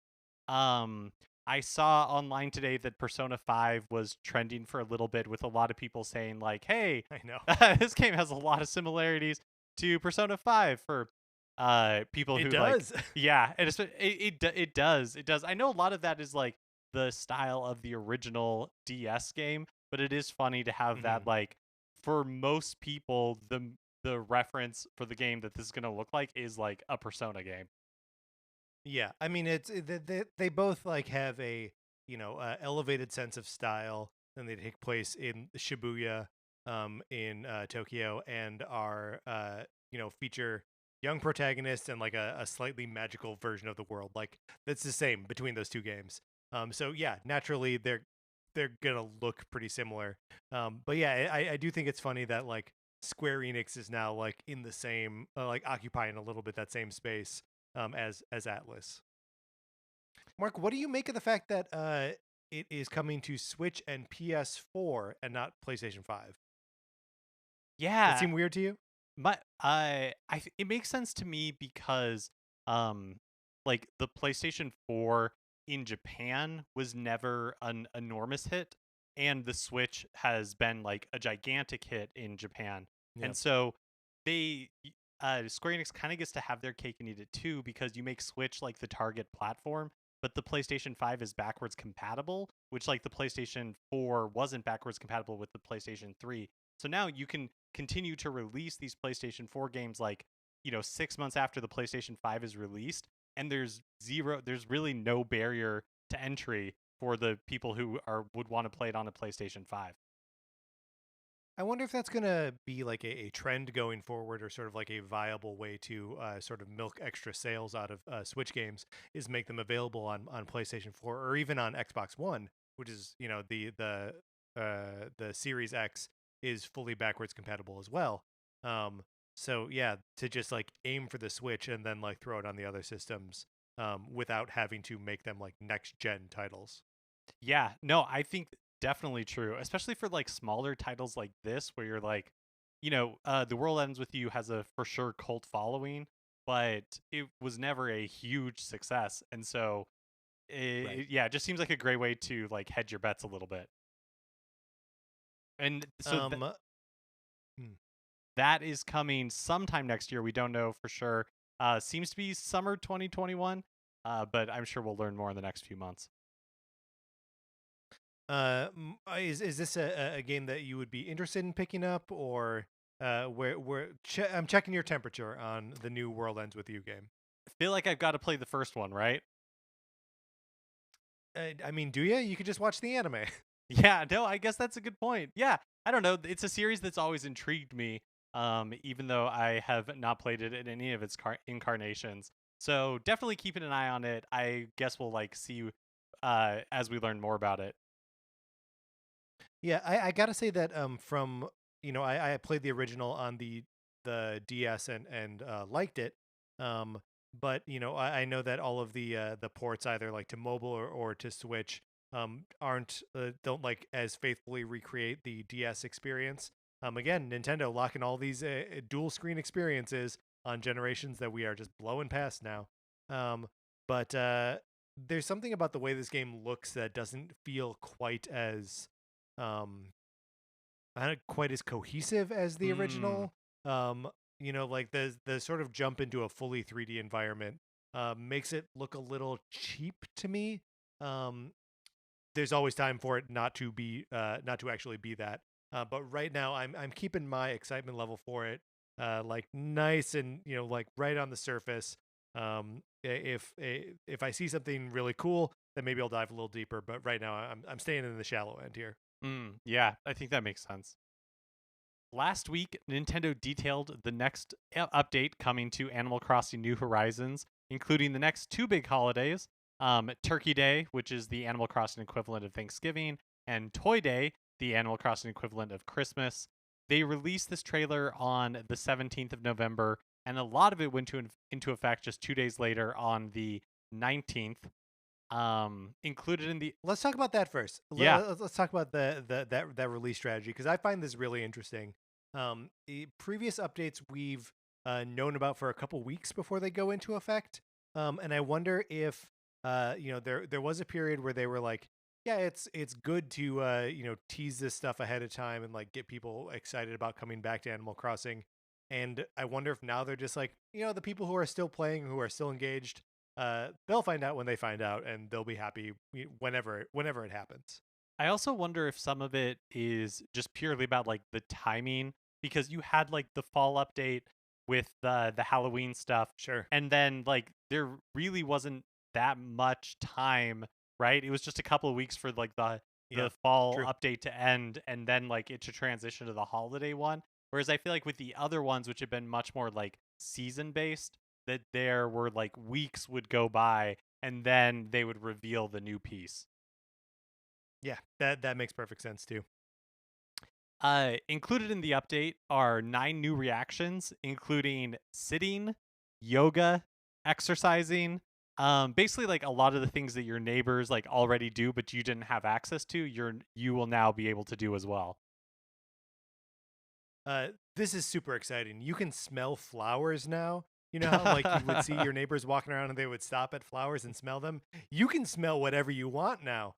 I saw online today that Persona 5 was trending for a little bit with a lot of people saying like, "Hey, I know. this game has a lot of similarities to Persona 5 for people It who like does. yeah, it does. It does. I know a lot of that is like the style of the original DS game, but it is funny to have that Mhm. like for most people the reference for the game that this is going to look like is like a Persona game. Yeah, I mean they both like have a elevated sense of style, and they take place in Shibuya, in Tokyo, and are feature young protagonists and like a slightly magical version of the world. Like that's the same between those two games. So yeah, naturally they're gonna look pretty similar. But yeah, I do think it's funny that like Square Enix is now like in the same like occupying a little bit that same space as Atlas. Mark, what do you make of the fact that it is coming to Switch and PS4 and not PlayStation 5? That Yeah, seem weird to you? it makes sense to me because um like the PlayStation 4 in Japan was never an enormous hit, and the Switch has been like a gigantic hit in Japan. Yep. And so Square Enix kind of gets to have their cake and eat it too, because you make Switch like the target platform, but the PlayStation 5 is backwards compatible, which like the PlayStation 4 wasn't backwards compatible with the PlayStation 3. So now you can continue to release these PlayStation 4 games like, 6 months after the PlayStation 5 is released, and there's really no barrier to entry for the people who would want to play it on a PlayStation 5. I wonder if that's going to be like a trend going forward, or sort of like a viable way to sort of milk extra sales out of Switch games, is make them available on PlayStation 4 or even on Xbox One, which is, the Series X is fully backwards compatible as well. So yeah, to just like aim for the Switch and then like throw it on the other systems, without having to make them like next gen titles. Yeah, no, I think definitely true, especially for like smaller titles like this, where you're like, The World Ends With You has a for sure cult following, but it was never a huge success. And so, Right. yeah, it just seems like a great way to like hedge your bets a little bit. And so Um, hmm. that is coming sometime next year. We don't know for sure. Seems to be summer 2021, but I'm sure we'll learn more in the next few months. Is this a game that you would be interested in picking up, or I'm checking your temperature on the new World Ends With You game? I feel like I've got to play the first one, right? I mean, do you? You could just watch the anime. Yeah, no, I guess that's a good point. Yeah, I don't know. It's a series that's always intrigued me, even though I have not played it in any of its incarnations. So definitely keeping an eye on it. I guess we'll like see as we learn more about it. Yeah, I gotta say that from I played the original on the DS and liked it. Um, but I know that all of the ports, either like to mobile or to Switch, aren't don't like as faithfully recreate the DS experience. Again, Nintendo locking all these dual screen experiences on generations that we are just blowing past now. Um, but there's something about the way this game looks that doesn't feel quite as um not quite as cohesive as the Mm, original. Like the sort of jump into a fully 3D environment makes it look a little cheap to me. Um, there's always time for it not to actually be that. But right now, I'm keeping my excitement level for it like nice and like right on the surface. If I see something really cool, then maybe I'll dive a little deeper. But right now, I'm staying in the shallow end here. yeah, I think that makes sense. Last week, Nintendo detailed the next update coming to Animal Crossing New Horizons, including the next two big holidays, Turkey Day, which is the Animal Crossing equivalent of Thanksgiving, and Toy Day, the Animal Crossing equivalent of Christmas. They released this trailer on the 17th of November, and a lot of it went into effect just 2 days later on the 19th. Included in the Let's talk about that first. yeah, Let's talk about that release strategy, because I find this really interesting. Previous updates we've known about for a couple weeks before they go into effect, and I wonder if there was a period where they were like, yeah, it's good to tease this stuff ahead of time and like get people excited about coming back to Animal Crossing. And I wonder if now they're just like, the people who are still playing, who are still engaged, they'll find out when they find out, and they'll be happy whenever it happens. I also wonder if some of it is just purely about like the timing, because you had like the fall update with the Halloween stuff, Sure. and then like there really wasn't that much time, right? It was just a couple of weeks for like Yeah. the fall True. update to end, and then like it to transition to the holiday one. Whereas I feel like with the other ones, which have been much more like season based, that there were like weeks would go by and then they would reveal the new piece. Yeah. That makes perfect sense too. Included in the update are 9 new reactions, including sitting, yoga, exercising. Basically, like a lot of the things that your neighbors like already do, but you didn't have access to. You will now be able to do as well. This is super exciting. You can smell flowers now, You know how like you would see your neighbors walking around and they would stop at flowers and smell them? You can smell whatever you want now.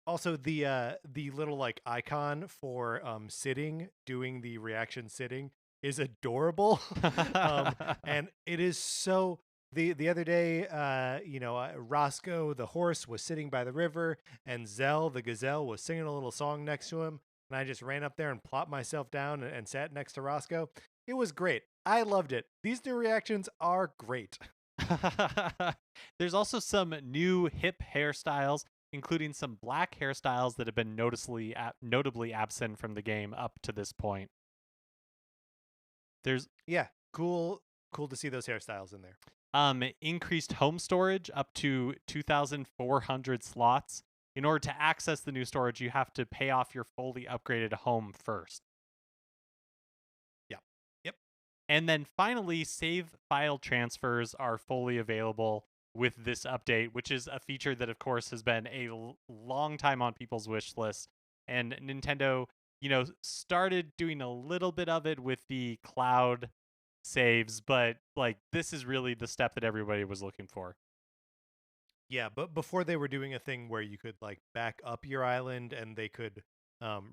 Also the little like icon for sitting, doing the reaction sitting is adorable. um and it is so the other day Roscoe the horse was sitting by the river and Zell the gazelle was singing a little song next to him, and I just ran up there and plopped myself down and sat next to Roscoe. It was great. I loved it. These new reactions are great. There's also some new hip hairstyles, including some black hairstyles that have been notably absent from the game up to this point. There's Yeah, cool to see those hairstyles in there. increased home storage up to 2,400 slots. In order to access the new storage, you have to pay off your fully upgraded home first. Yeah. Yep. And then finally, save file transfers are fully available with this update, which is a feature that, of course, has been a long time on people's wish list. And Nintendo, started doing a little bit of it with the cloud saves, but like this is really the step that everybody was looking for. Yeah, but before they were doing a thing where you could like back up your island and they could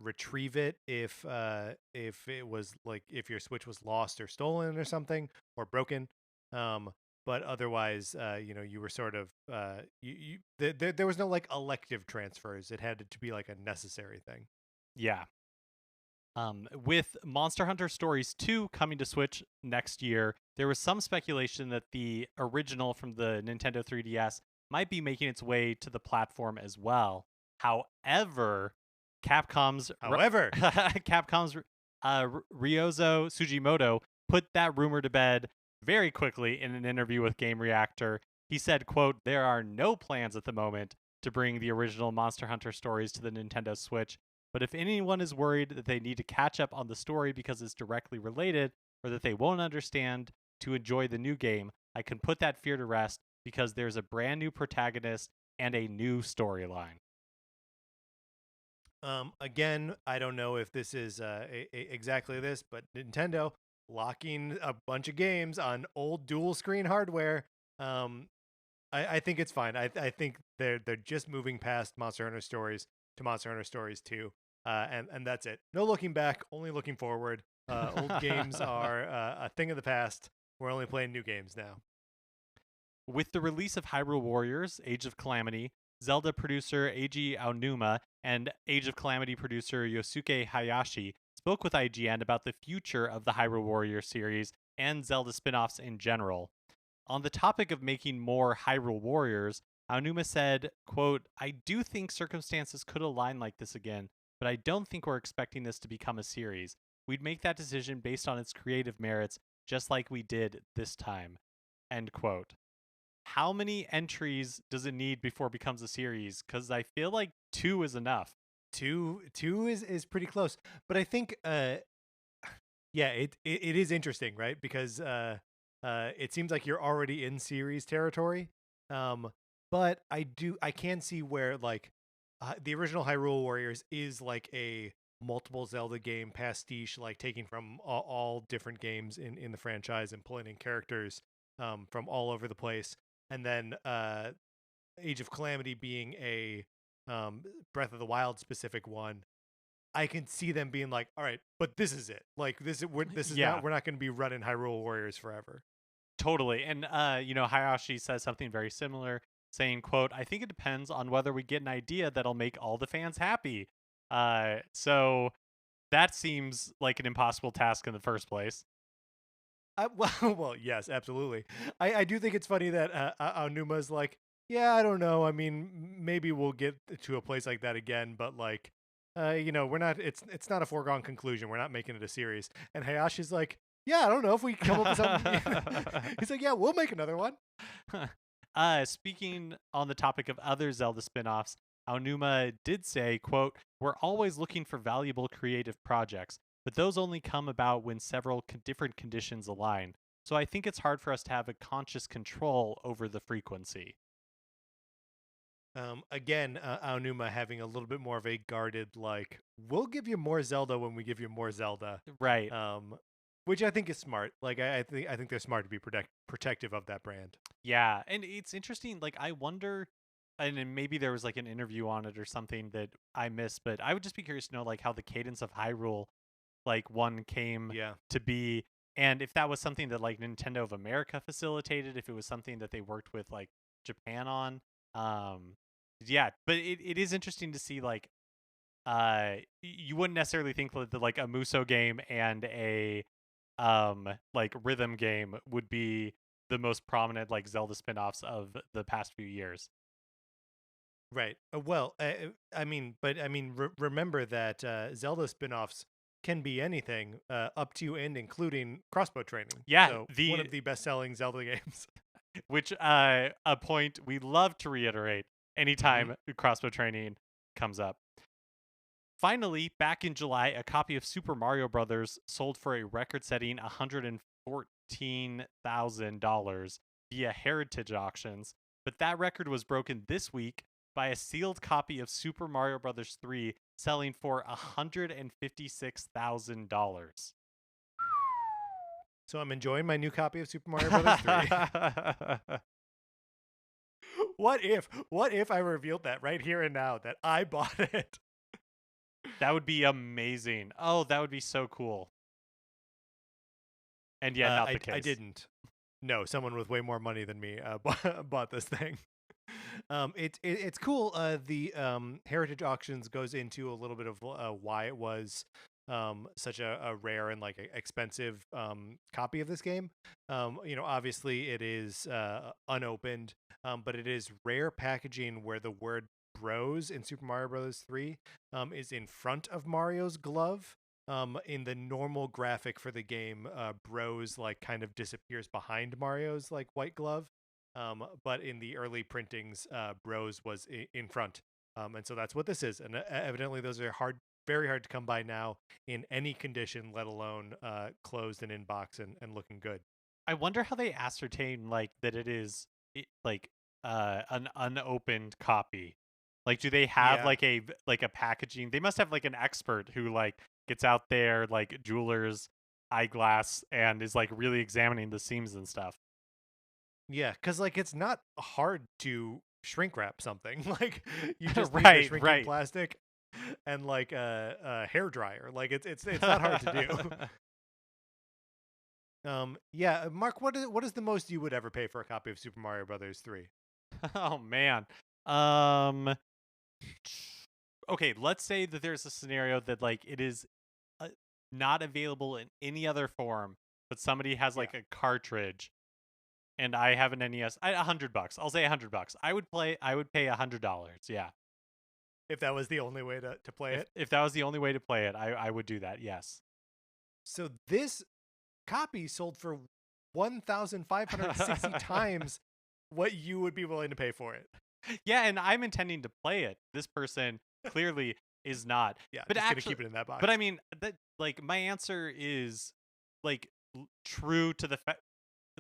retrieve it if it was like if your Switch was lost or stolen or something or broken. But otherwise, you were sort of there was no like elective transfers. It had to be like a necessary thing. Yeah. With Monster Hunter Stories 2 coming to Switch next year, there was some speculation that the original from the Nintendo 3DS might be making its way to the platform as well. However, Capcom's However, Capcom's Ryozo Sugimoto put that rumor to bed very quickly in an interview with Game Reactor. He said, quote, "There are no plans at the moment to bring the original Monster Hunter Stories to the Nintendo Switch. But if anyone is worried that they need to catch up on the story because it's directly related or that they won't understand to enjoy the new game, I can put that fear to rest because there's a brand new protagonist and a new storyline." Again, I don't know if this is exactly this, but Nintendo locking a bunch of games on old dual screen hardware. I think it's fine. I think they're just moving past Monster Hunter Stories to Monster Hunter Stories 2, and that's it. No looking back, only looking forward. Old games are a thing of the past. We're only playing new games now. With the release of Hyrule Warriors, Age of Calamity, Zelda producer Eiji Aonuma and Age of Calamity producer Yosuke Hayashi spoke with IGN about the future of the Hyrule Warrior series and Zelda spin-offs in general. On the topic of making more Hyrule Warriors, Aonuma said, quote, "I do think circumstances could align like this again, but I don't think we're expecting this to become a series. We'd make that decision based on its creative merits, just like we did this time." End quote. How many entries does it need before it becomes a series? Because I feel like 2 is enough. Two is pretty close, but I think yeah, it is interesting, right? Because it seems like you're already in series territory. Um, but I can see where like the original Hyrule Warriors is like a multiple Zelda game pastiche, like taking from all different games in the franchise and pulling in characters from all over the place, and then Age of Calamity being a Breath of the Wild specific one. I can see them being like, all right, but this is it. Like this is Yeah, not we're not going to be running Hyrule Warriors forever. totally. And Hayashi says something very similar, saying, quote, "I think it depends on whether we get an idea that'll make all the fans happy." So that seems like an impossible task in the first place. Well, yes, absolutely. I do think it's funny that Aonuma's like, yeah, I don't know. I mean, maybe we'll get to a place like that again, but like, we're not. It's not a foregone conclusion. We're not making it a series. And Hayashi's like, yeah, I don't know if we come up with something. He's like, yeah, we'll make another one. Speaking on the topic of other Zelda spin-offs, Aonuma did say, quote, "We're always looking for valuable creative projects, but those only come about when several different conditions align. So I think it's hard for us to have a conscious control over the frequency." Again, Aonuma having a little bit more of a guarded, like, we'll give you more Zelda when we give you more Zelda. Right. which I think is smart. Like I think they're smart to be protective of that brand. Yeah, and it's interesting. Like, I wonder, and then maybe there was like an interview on it or something that I missed, but I would just be curious to know like how the Cadence of Hyrule like one came Yeah. to be, and if that was something that like Nintendo of America facilitated, if it was something that they worked with like Japan on. Um, yeah, but it is interesting to see like you wouldn't necessarily think that like a Muso game and a like rhythm game would be the most prominent like Zelda spin-offs of the past few years. Right. Well, I mean, but I mean, remember that Zelda spin-offs can be anything, up to and including crossbow training. Yeah, So one of the best-selling Zelda games. which a point we love to reiterate anytime crossbow training comes up. Finally, back in July, a copy of Super Mario Brothers sold for a record-setting $114,000 via heritage auctions, but that record was broken this week by a sealed copy of Super Mario Brothers 3 selling for $156,000. So I'm enjoying my new copy of Super Mario Brothers 3. What if I revealed that right here and now that I bought it? That would be amazing. Oh, that would be so cool. And yet, not the case. I didn't. No, someone with way more money than me bought this thing. It's cool. The heritage auctions goes into a little bit of why it was such a rare and like expensive copy of this game. Obviously it is unopened, but it is rare packaging where the word bros in Super Mario Brothers 3 is in front of Mario's glove. In the normal graphic for the game, bros like kind of disappears behind Mario's like white glove. But in the early printings, bros was in front. And so that's what this is. And evidently those are very hard to come by now in any condition, let alone closed and in box and looking good. I wonder how they ascertain like that it is like an unopened copy. Like, do they have like a packaging? They must have like an expert who like gets out there like jeweler's eyeglass and is like really examining the seams and stuff. Yeah, because like it's not hard to shrink wrap something. Like you just Right, need the shrinking plastic and like a hair dryer. Like it's not hard to do. Yeah, Mark, what is the most you would ever pay for a copy of Super Mario Brothers 3? Oh man. Okay, let's say that there's a scenario that like it is not available in any other form, but somebody has like a cartridge and I have an NES. $100. I'll say $100. I would pay $100. Yeah. If that was the only way to play it? If that was the only way to play it, I would do that, yes. So this copy sold for 1,560 times what you would be willing to pay for it. Yeah, and I'm intending to play it. This person clearly is not. Yeah, but just actually, gonna keep it in that box. But I mean, that like my answer is like true to the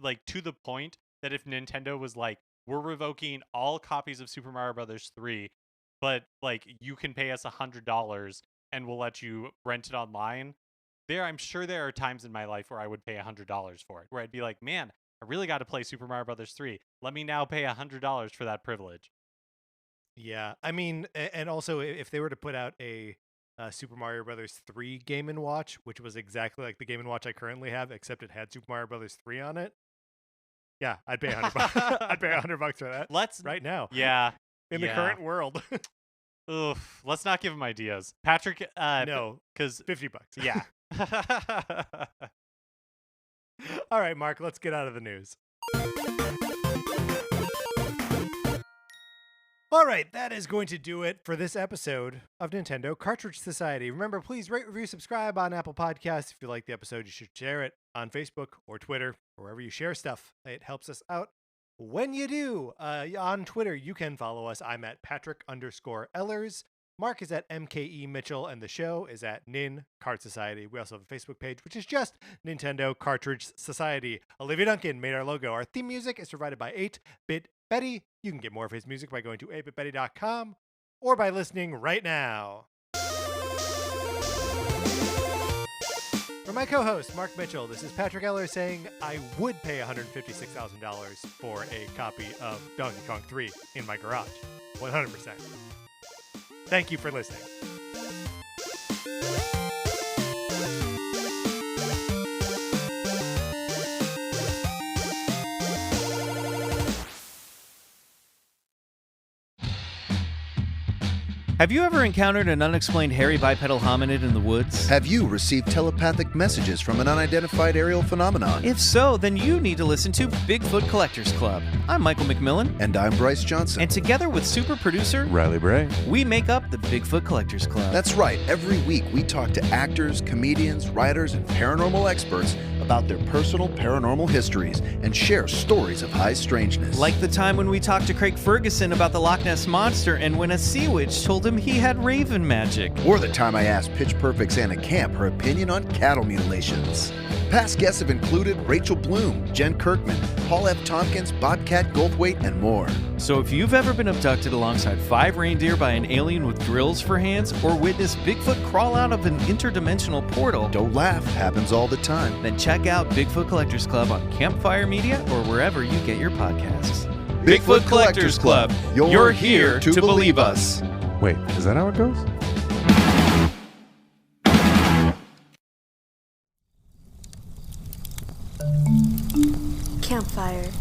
like to the point that if Nintendo was like, we're revoking all copies of Super Mario Brothers 3, but like you can pay us $100 and we'll let you rent it online. I'm sure there are times in my life where I would pay $100 for it, where I'd be like, man, I really got to play Super Mario Brothers 3. Let me now pay $100 for that privilege. Yeah, I mean, and also if they were to put out a Super Mario Brothers 3 Game & Watch, which was exactly like the Game & Watch I currently have, except it had Super Mario Brothers 3 on it. Yeah, I'd pay $100. I'd pay $100 for that. Right now. Yeah. In the current world. Oof. Let's not give him ideas, Patrick. No, because $50. Yeah. All right, Mark, let's get out of the news. All right, that is going to do it for this episode of Nintendo Cartridge Society. Remember, please rate, review, subscribe on Apple Podcasts. If you like the episode, you should share it on Facebook or Twitter or wherever you share stuff. It helps us out when you do. On Twitter, you can follow us. I'm at Patrick_Ellers. Mark is at MKE Mitchell, and the show is at Nin Cart Society. We also have a Facebook page, which is just Nintendo Cartridge Society. Olivia Duncan made our logo. Our theme music is provided by 8-Bit Betty. You can get more of his music by going to 8bitbetty.com or by listening right now. From my co-host, Mark Mitchell, this is Patrick Eller saying I would pay $156,000 for a copy of Donkey Kong 3 in my garage. 100%. Thank you for listening. Have you ever encountered an unexplained hairy bipedal hominid in the woods? Have you received telepathic messages from an unidentified aerial phenomenon? If so, then you need to listen to Bigfoot Collectors Club. I'm Michael McMillan. And I'm Bryce Johnson. And together with super producer Riley Bray, we make up the Bigfoot Collectors Club. That's right. Every week we talk to actors, comedians, writers, and paranormal experts about their personal paranormal histories and share stories of high strangeness. Like the time when we talked to Craig Ferguson about the Loch Ness Monster and when a sea witch told him he had raven magic. Or the time I asked Pitch Perfect's Anna Camp her opinion on cattle mutilations. Past guests have included Rachel Bloom, Jen Kirkman, Paul F. Tompkins, Bobcat Goldthwait, and more. So if you've ever been abducted alongside 5 reindeer by an alien with drills for hands or witnessed Bigfoot crawl out of an interdimensional portal, Don't laugh, happens all the time. then check out Bigfoot Collectors Club on Campfire Media or wherever you get your podcasts. Bigfoot Collectors Club. You're here to believe us. wait, is that how it goes? Campfire.